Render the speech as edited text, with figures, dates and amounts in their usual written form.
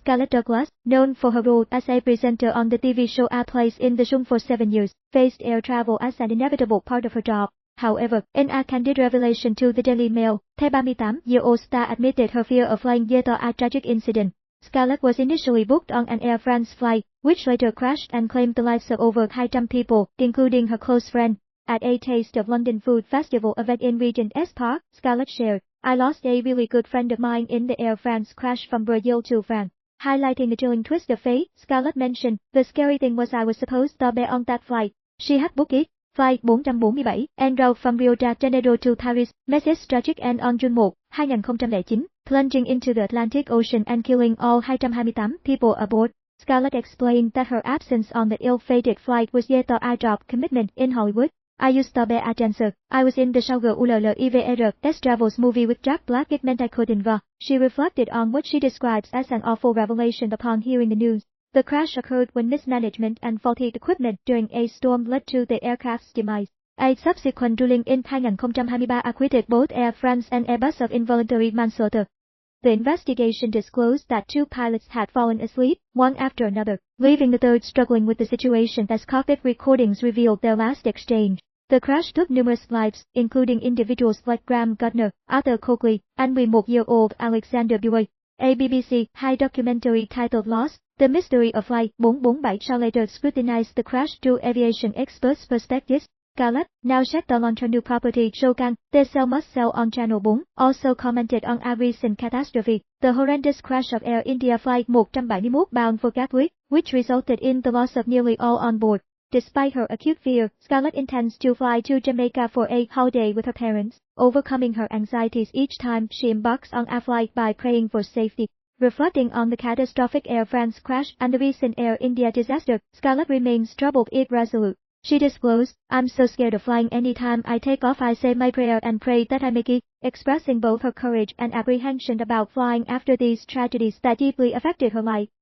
Scarlette Douglas, known for her role as a presenter on the TV show A Place in the Sun for 7 years, faced air travel as an inevitable part of her job. However, in a candid revelation to the Daily Mail, the 38-year-old star admitted her fear of flying due to a tragic incident. Scarlette was initially booked on an Air France flight, which later crashed and claimed the lives of over 200 people, including her close friend. At a Taste of London Food Festival event in Regent Park, Scarlette shared, "I lost a really good friend of mine in the Air France crash from Brazil to France." Highlighting the chilling twist of fate, Scarlette mentioned, "The scary thing was I was supposed to be on that flight. She had booked it. Flight 447 en route from Rio de Janeiro to Paris. Message tragic and on June 1, 2009, plunging into the Atlantic Ocean and killing all 228 people aboard." Scarlette explained that her absence on the ill-fated flight was due to a job commitment in Hollywood. "I used to be a dancer. I was in the Scarlett's Travels movie with Jack Black. It meant I couldn't go." She reflected on what she describes as an awful revelation upon hearing the news. The crash occurred when mismanagement and faulty equipment during a storm led to the aircraft's demise. A subsequent ruling in 2023 acquitted both Air France and Airbus of involuntary manslaughter. The investigation disclosed that 2 pilots had fallen asleep, one after another, leaving the third struggling with the situation as cockpit recordings revealed their last exchange. The crash took numerous lives, including individuals like Graham Gardner, Arthur Coakley, and 11-year-old Alexander Buey. A BBC Hai documentary titled Lost, The Mystery of Flight 447 shall later scrutinize the crash through aviation experts' perspectives. Scarlette, now set to launch her new property Shogun, The Sell Must Sell on Channel 4, also commented on a recent catastrophe, the horrendous crash of Air India Flight 171 bound for Gatwick, which resulted in the loss of nearly all on board. Despite her acute fear, Scarlette intends to fly to Jamaica for a holiday with her parents, overcoming her anxieties each time she embarks on a flight by praying for safety. Reflecting on the catastrophic Air France crash and the recent Air India disaster, Scarlette remains troubled yet resolute. She disclosed, "I'm so scared of flying. Anytime I take off I say my prayer and pray that I make it," expressing both her courage and apprehension about flying after these tragedies that deeply affected her life.